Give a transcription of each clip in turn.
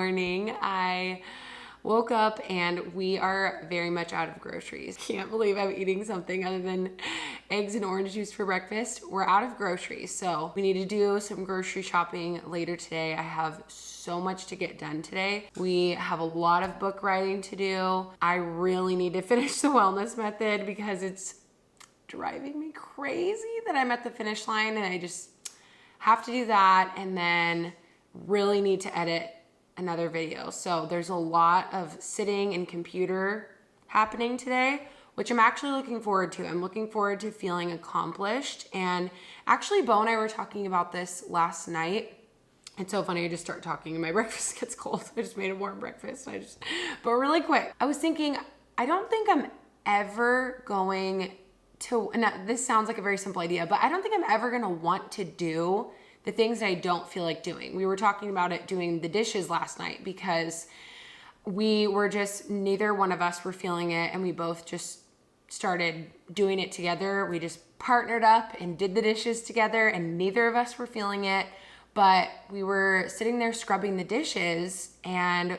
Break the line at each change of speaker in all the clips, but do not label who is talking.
morning. I woke up and we are very much out of groceries. Can't believe I'm eating something other than eggs and orange juice for breakfast. We're out of groceries, so we need to do some grocery shopping later today. I have so much to get done today. We have a lot of book writing to do. I really need to finish the wellness method because it's driving me crazy that I'm at the finish line, and I just have to do that and then really need to edit another video. So there's a lot of sitting and computer happening today, which I'm actually looking forward to. I'm looking forward to feeling accomplished. And actually, Bo and I were talking about this last night. It's so funny, I just start talking and my breakfast gets cold. I just made a warm breakfast. But really quick, I was thinking, I don't think I'm ever going to, and this sounds like a very simple idea, but I don't think I'm ever gonna want to do the things that I don't feel like doing. We were talking about it doing the dishes last night because we were just, neither one of us were feeling it, and we both just started doing it together. We just partnered up and did the dishes together, and neither of us were feeling it, but we were sitting there scrubbing the dishes and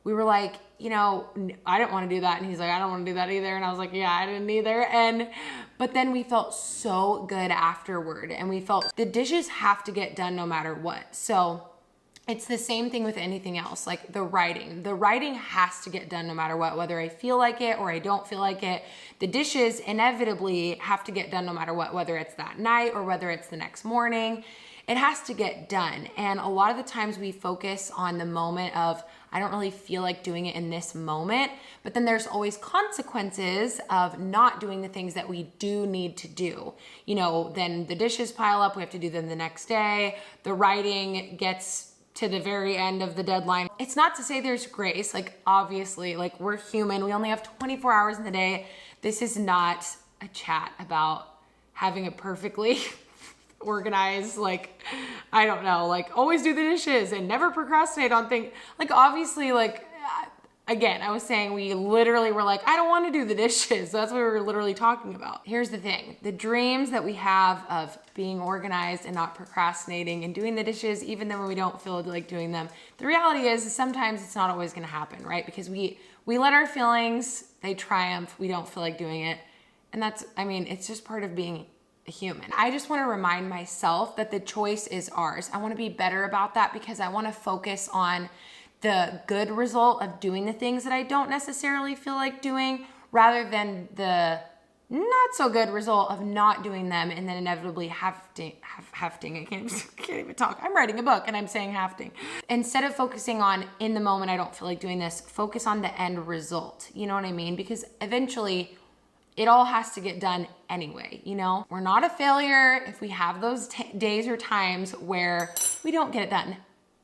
we were like, you know, I didn't want to do that. And he's like, I don't want to do that either. And I was like, yeah, I didn't either. But then we felt so good afterward, and we felt the dishes have to get done no matter what. So it's the same thing with anything else, like the writing. The writing has to get done no matter what, whether I feel like it or I don't feel like it. The dishes inevitably have to get done no matter what, whether it's that night or whether it's the next morning. It has to get done. And a lot of the times we focus on the moment of, I don't really feel like doing it in this moment, but then there's always consequences of not doing the things that we do need to do. You know, then the dishes pile up, we have to do them the next day. The writing gets to the very end of the deadline. It's not to say there's grace, like obviously, like we're human, we only have 24 hours in the day. This is not a chat about having a perfectly organized, like, I don't know, like always do the dishes and never procrastinate on things. Like obviously, like, again, I was saying we literally were like, I don't want to do the dishes. That's what we were literally talking about. Here's the thing, the dreams that we have of being organized and not procrastinating and doing the dishes even though we don't feel like doing them. The reality is sometimes it's not always going to happen, right? Because we let our feelings, they triumph. We don't feel like doing it. And that's, I mean, it's just part of being a human. I just want to remind myself that the choice is ours. I want to be better about that because I want to focus on the good result of doing the things that I don't necessarily feel like doing rather than the not so good result of not doing them and then inevitably hafting. I can't even talk. I'm writing a book and I'm saying hafting. Instead of focusing on in the moment I don't feel like doing this, focus on the end result. You know what I mean? Because eventually it all has to get done anyway, you know? We're not a failure if we have those days or times where we don't get it done.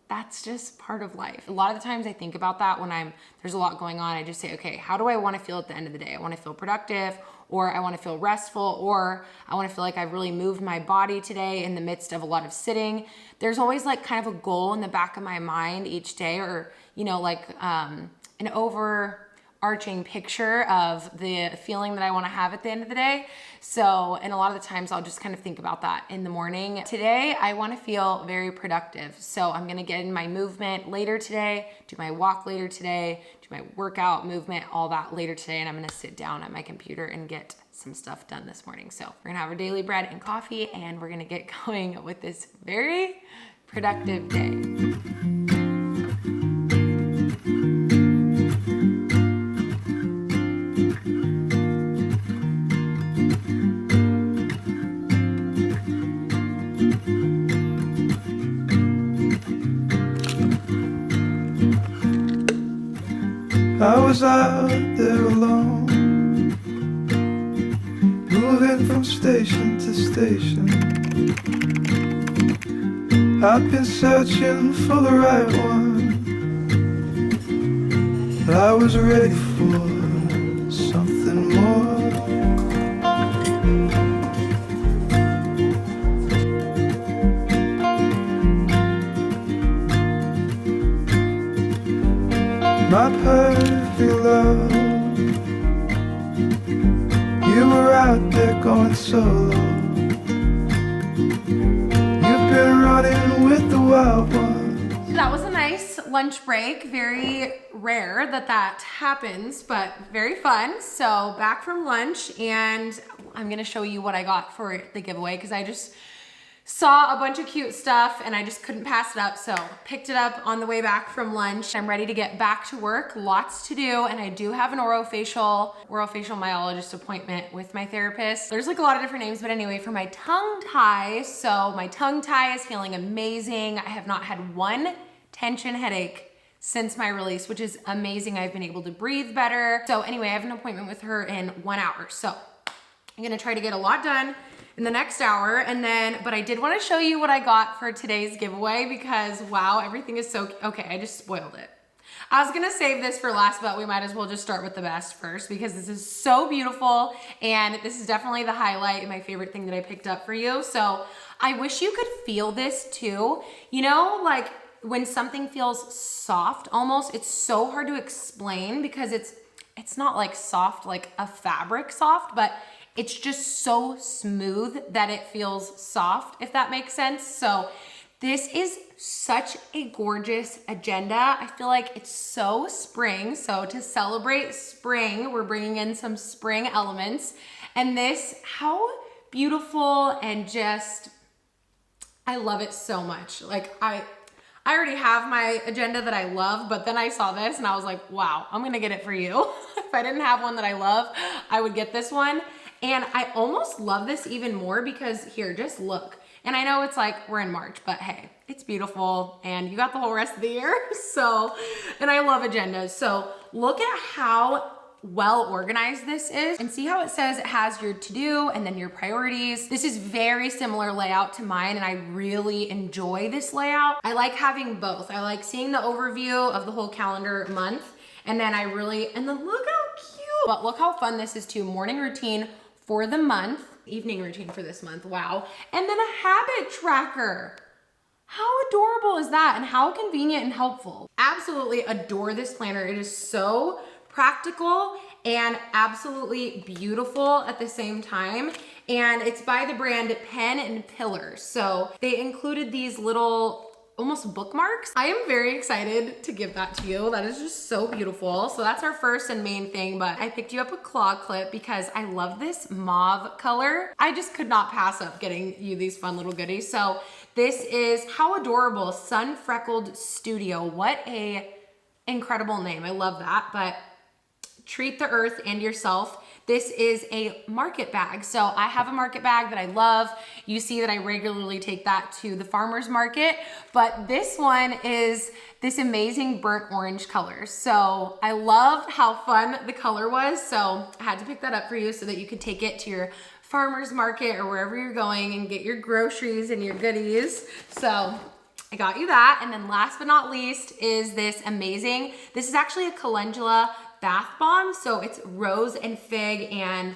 That's just part of life. A lot of the times I think about that when there's a lot going on. I just say, okay, how do I want to feel at the end of the day? I want to feel productive, or I want to feel restful, or I want to feel like I've really moved my body today in the midst of a lot of sitting. There's always like kind of a goal in the back of my mind each day, or, you know, like an overarching picture of the feeling that I want to have at the end of the day. So, and a lot of the times I'll just kind of think about that in the morning. Today, I want to feel very productive. So I'm going to get in my movement later today, do my walk later today, do my workout movement, all that later today. And I'm going to sit down at my computer and get some stuff done this morning. So we're going to have our daily bread and coffee, and we're going to get going with this very productive day.
I was out there alone, moving from station to station. I've been searching for the right one, but I was ready for something more. My perfect love, you were out there going solo. You've been running with the wild ones.
That was a nice lunch break. Very rare that that happens, but very fun. So back from lunch, and I'm gonna show you what I got for the giveaway because I just saw a bunch of cute stuff and I just couldn't pass it up. So picked it up on the way back from lunch. I'm ready to get back to work, lots to do. And I do have an orofacial myologist appointment with my therapist. There's like a lot of different names, but anyway, for my tongue tie. So my tongue tie is feeling amazing. I have not had one tension headache since my release, which is amazing. I've been able to breathe better. So anyway, I have an appointment with her in 1 hour. So I'm gonna try to get a lot done in the next hour, and then, but I did want to show you what I got for today's giveaway because wow, everything is so, okay, I just spoiled it. I was gonna save this for last, but we might as well just start with the best first because this is so beautiful and this is definitely the highlight and my favorite thing that I picked up for you. So I wish you could feel this too. You know, like when something feels soft almost, it's so hard to explain because it's not like soft, like a fabric soft, but it's just so smooth that it feels soft, if that makes sense. So this is such a gorgeous agenda. I feel like it's so spring. So to celebrate spring, we're bringing in some spring elements. And this, how beautiful and just, I love it so much. Like I already have my agenda that I love, but then I saw this and I was like, wow, I'm gonna get it for you. If I didn't have one that I love, I would get this one. And I almost love this even more because here, just look. And I know it's like we're in March, but hey, it's beautiful and you got the whole rest of the year. So, and I love agendas. So look at how well organized this is and see how it says it has your to-do and then your priorities. This is very similar layout to mine and I really enjoy this layout. I like having both. I like seeing the overview of the whole calendar month and then and then look how cute. But look how fun this is too. Morning routine for the month, evening routine for this month, wow. And then a habit tracker. How adorable is that? And how convenient and helpful. Absolutely adore this planner. It is so practical and absolutely beautiful at the same time. And it's by the brand Pen and Pillar. So they included these little almost bookmarks. I am very excited to give that to you. That is just so beautiful. So that's our first and main thing, but I picked you up a claw clip because I love this mauve color. I just could not pass up getting you these fun little goodies. So this is, how adorable, Sun Freckled Studio. What a incredible name. I love that, but treat the earth and yourself. This is a market bag. So I have a market bag that I love. You see that I regularly take that to the farmer's market, but this one is this amazing burnt orange color. So I loved how fun the color was. So I had to pick that up for you so that you could take it to your farmer's market or wherever you're going and get your groceries and your goodies. So I got you that. And then last but not least is this amazing, this is actually a calendula bath bomb. So it's rose and fig, and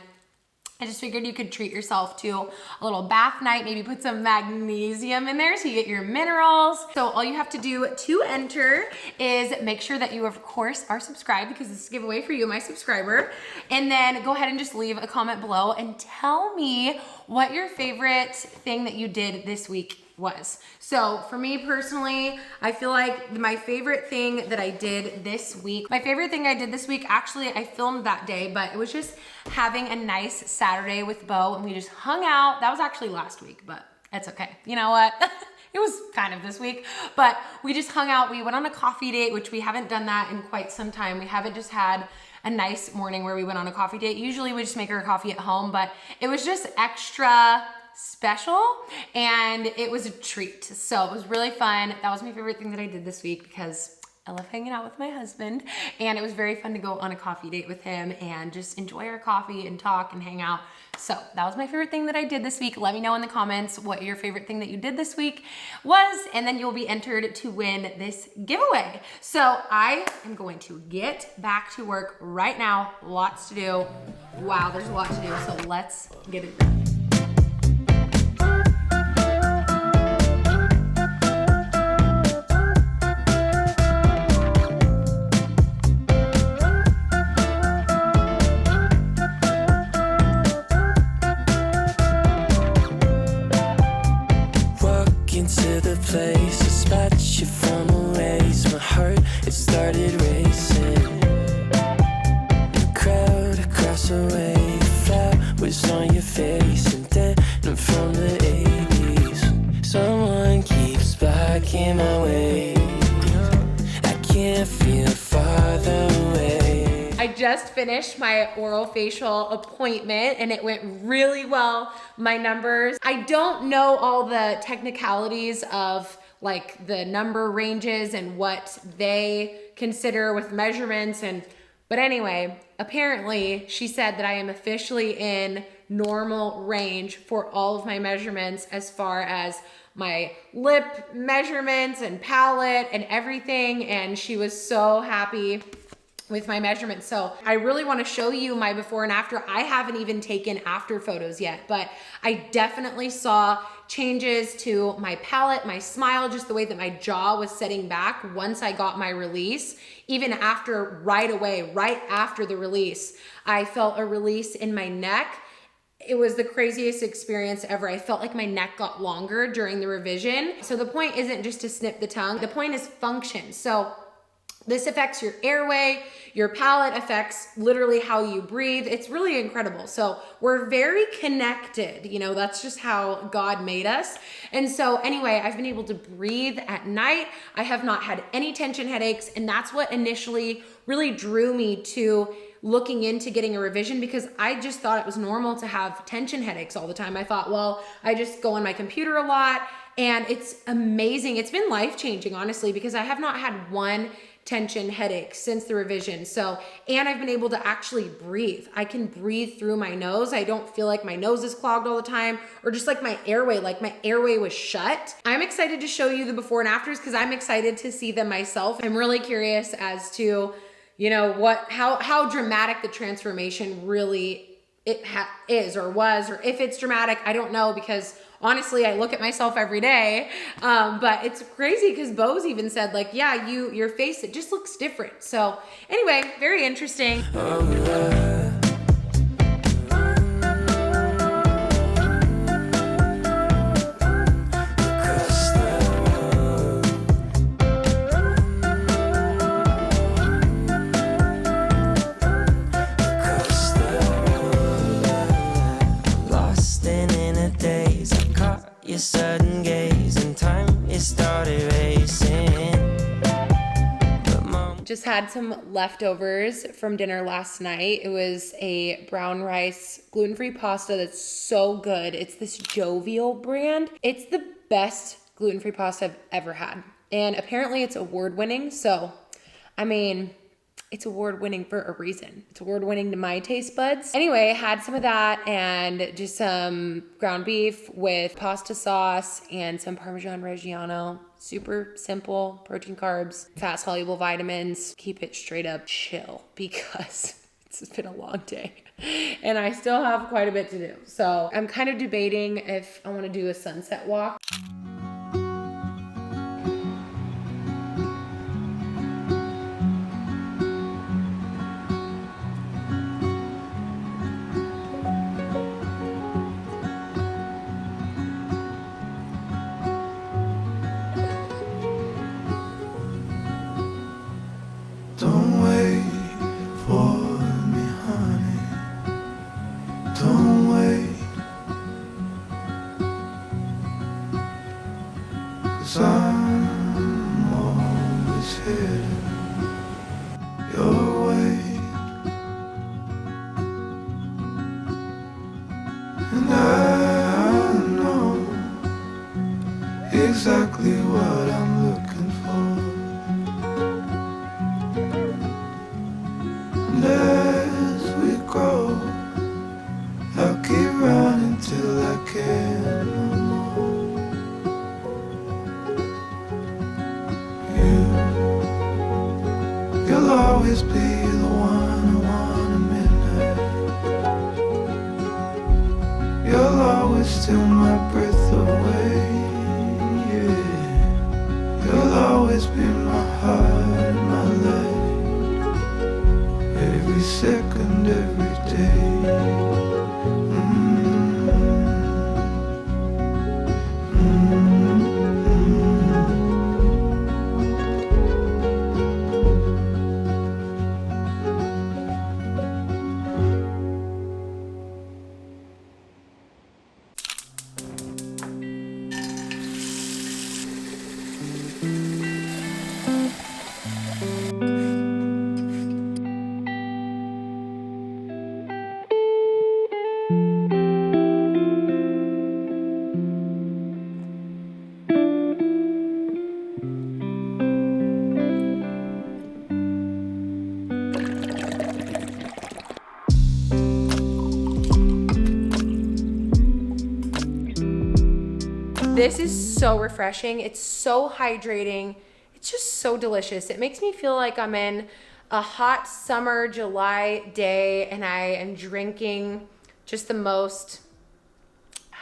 I just figured you could treat yourself to a little bath night, maybe put some magnesium in there so you get your minerals. So all you have to do to enter is make sure that you of course are subscribed because this is a giveaway for you, my subscriber. And then go ahead and just leave a comment below and tell me what your favorite thing that you did this week was. So for me personally, I feel like my favorite thing that I did this week, actually I filmed that day, but it was just having a nice Saturday with Bo and we just hung out. That was actually last week, but it's okay. You know what? It was kind of this week, but we just hung out. We went on a coffee date, which we haven't done that in quite some time. We haven't just had a nice morning where we went on a coffee date. Usually we just make our coffee at home, but it was just extra special and it was a treat. So it was really fun. That was my favorite thing that I did this week because I love hanging out with my husband and it was very fun to go on a coffee date with him and just enjoy our coffee and talk and hang out. So that was my favorite thing that I did this week. Let me know in the comments what your favorite thing that you did this week was, and then you'll be entered to win this giveaway. So I am going to get back to work right now. Lots to do. Wow, there's a lot to do. So let's get it done.
Walk into the place, dispatch you from a race. My heart
on your face and then from the 80s. Someone keeps blocking my way. I can't feel farther away.
I just finished my oral facial appointment and it went really well. My numbers, I don't know all the technicalities of like the number ranges and what they consider with measurements but anyway, apparently she said that I am officially in normal range for all of my measurements as far as my lip measurements and palette and everything. And she was so happy with my measurements. So I really want to show you my before and after. I haven't even taken after photos yet, but I definitely saw changes to my palette, my smile, just the way that my jaw was setting back once I got my release. Even after, right away, right after the release, I felt a release in my neck. It was the craziest experience ever. I felt like my neck got longer during the revision. So the point isn't just to snip the tongue. The point is function. So this affects your airway, your palate affects literally how you breathe. It's really incredible. So we're very connected, you know, that's just how God made us. And so anyway, I've been able to breathe at night. I have not had any tension headaches. And that's what initially really drew me to looking into getting a revision, because I just thought it was normal to have tension headaches all the time. I thought, well, I just go on my computer a lot, and it's amazing. It's been life-changing, honestly, because I have not had one tension headache since the revision. So, and I've been able to actually breathe. I can breathe through my nose. I don't feel like my nose is clogged all the time, or just like my airway was shut. I'm excited to show you the before and afters because I'm excited to see them myself. I'm really curious as to, you know, how dramatic the transformation really is or was, or if it's dramatic, I don't know, because honestly, I look at myself every day. But it's crazy because Bo's even said, like, yeah, your face, it just looks different. So anyway, very interesting.
Your sudden gaze and time it started racing. But Mom
just had some leftovers from dinner last night. It was a brown rice gluten-free pasta that's so good. It's this Jovial brand. It's the best gluten-free pasta I've ever had, and apparently it's award-winning. So I mean, it's award-winning for a reason. It's award-winning to my taste buds. Anyway, had some of that and just some ground beef with pasta sauce and some Parmesan Reggiano. Super simple, protein, carbs, fat-soluble vitamins. Keep it straight up chill because it's been a long day and I still have quite a bit to do. So I'm kind of debating if I want to do a sunset walk.
Don't wait for me, honey. Don't wait, 'cause I'm always headed your way. And I know exactly what I'm looking for. And as we grow, I'll keep running till I can no more. You'll always be the one I want at midnight. You'll always steal my breath away. Yeah. You'll always be my heart, my life. Every second, every day.
This is so refreshing. It's so hydrating. It's just so delicious. It makes me feel like I'm in a hot summer July day and I am drinking just the most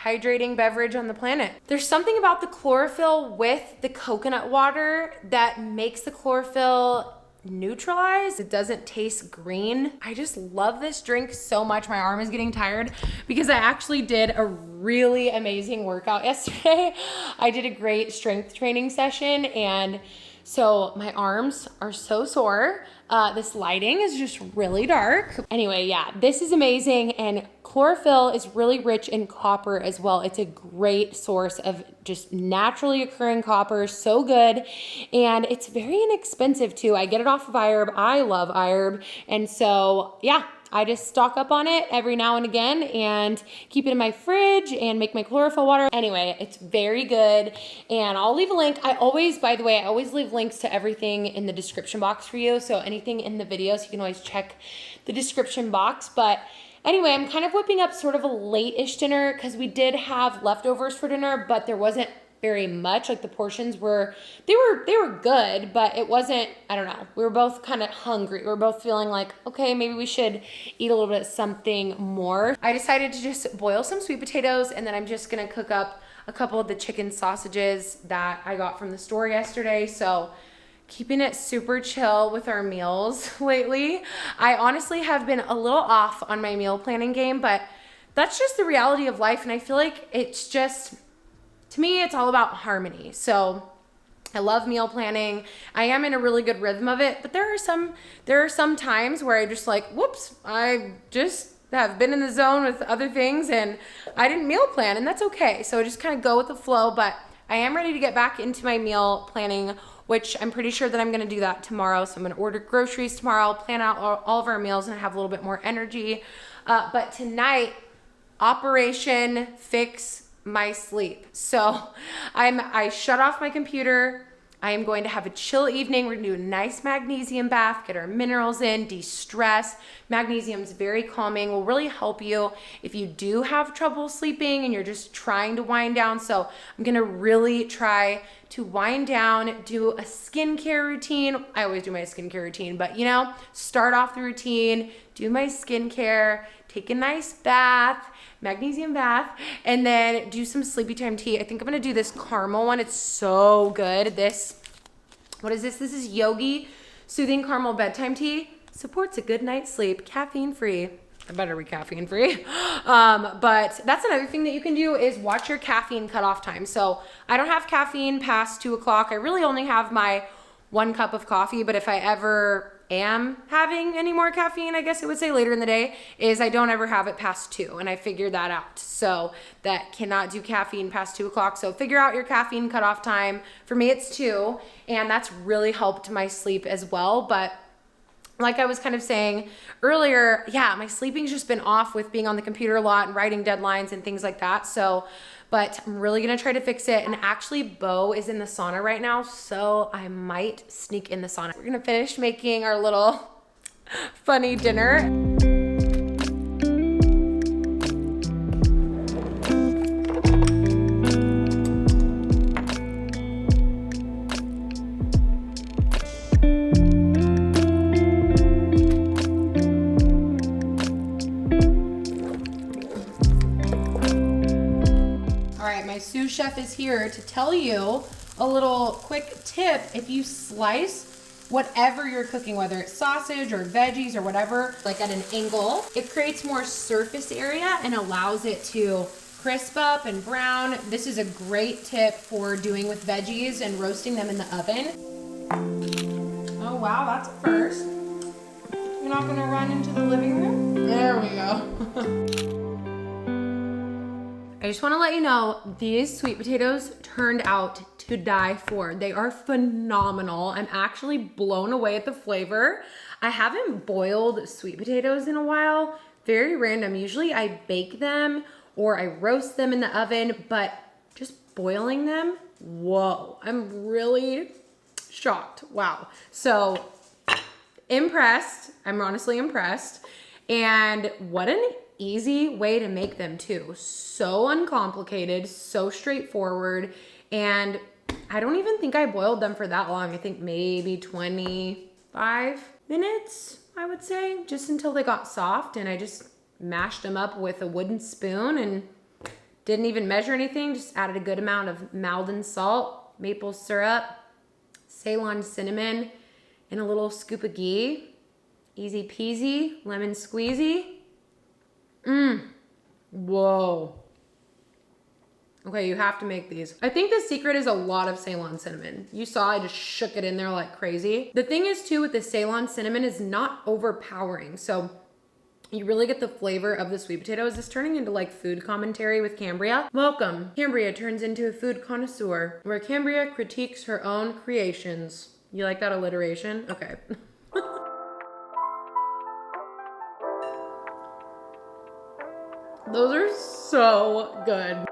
hydrating beverage on the planet. There's something about the chlorophyll with the coconut water that makes the chlorophyll neutralize. It doesn't taste green. I just love this drink so much. My arm is getting tired because I actually did a really amazing workout yesterday. I did a great strength training session, and so my arms are so sore. This lighting is just really dark. Anyway, yeah, this is amazing, and chlorophyll is really rich in copper as well. It's a great source of just naturally occurring copper, so good, and it's very inexpensive too. I get it off of iHerb. I love iHerb, and so yeah, I just stock up on it every now and again and keep it in my fridge and make my chlorophyll water. Anyway, it's very good, and I'll leave a link. By the way, I always leave links to everything in the description box for you, so anything in the videos, you can always check the description box. But anyway, I'm kind of whipping up sort of a late-ish dinner because we did have leftovers for dinner, but there wasn't very much. Like the portions were good, but it wasn't, I don't know. We were both kind of hungry. We were both feeling like, okay, maybe we should eat a little bit of something more. I decided to just boil some sweet potatoes, and then I'm just gonna cook up a couple of the chicken sausages that I got from the store yesterday. So keeping it super chill with our meals lately. I honestly have been a little off on my meal planning game, but that's just the reality of life. And I feel like it's just, to me, it's all about harmony. So I love meal planning. I am in a really good rhythm of it, but there are some times where I just like, whoops, I just have been in the zone with other things and I didn't meal plan, and that's okay. So I just kind of go with the flow, but I am ready to get back into my meal planning, which I'm pretty sure that I'm gonna do that tomorrow. So I'm gonna order groceries tomorrow, plan out all of our meals, and have a little bit more energy. But tonight, Operation Fix my sleep. So I shut off my computer. I am going to have a chill evening. We're gonna do a nice magnesium bath, get our minerals in, de-stress. Magnesium is very calming, will really help you if you do have trouble sleeping and you're just trying to wind down. So I'm gonna really try to wind down, do a skincare routine. I always do my skincare routine, but you know, start off the routine, do my skincare, take a nice bath, magnesium bath, and then do some sleepy time tea. I think I'm gonna do this caramel one. It's so good. What is this? This is Yogi Soothing Caramel Bedtime Tea. Supports a good night's sleep, caffeine free. I better be caffeine free. But that's another thing that you can do is watch your caffeine cutoff time. So I don't have caffeine past 2 o'clock. I really only have my 1 cup of coffee, but if I ever am having any more caffeine, I guess I would say later in the day, is I don't ever have it past 2, and I figured that out. So that cannot do caffeine past 2 o'clock. So figure out your caffeine cutoff time. For me, it's 2, and that's really helped my sleep as well. But like I was kind of saying earlier, yeah, my sleeping's just been off with being on the computer a lot and writing deadlines and things like that. So, but I'm really gonna try to fix it. And actually, Bo is in the sauna right now, so I might sneak in the sauna. We're gonna finish making our little funny dinner. My sous chef is here to tell you a little quick tip. If you slice whatever you're cooking, whether it's sausage or veggies or whatever, like at an angle, it creates more surface area and allows it to crisp up and brown. This is a great tip for doing with veggies and roasting them in the oven. Oh wow, that's a first. You're not gonna run into the living room? There we go. I just want to let you know, these sweet potatoes turned out to die for. They are phenomenal. I'm actually blown away at the flavor. I haven't boiled sweet potatoes in a while. Very random. Usually I bake them or I roast them in the oven, but just boiling them, whoa. I'm really shocked. Wow. So impressed. I'm honestly impressed. And what an easy way to make them too. So uncomplicated, so straightforward. And I don't even think I boiled them for that long. I think maybe 25 minutes, I would say, just until they got soft. And I just mashed them up with a wooden spoon and didn't even measure anything. Just added a good amount of Maldon salt, maple syrup, Ceylon cinnamon, and a little scoop of ghee. Easy peasy, lemon squeezy. Whoa. Okay, you have to make these. I think the secret is a lot of Ceylon cinnamon. You saw I just shook it in there like crazy. The thing is too with the Ceylon cinnamon is not overpowering. So you really get the flavor of the sweet potato. Is this turning into like food commentary with Cambria? Welcome. Cambria turns into a food connoisseur where Cambria critiques her own creations. You like that alliteration? Okay. Those are so good.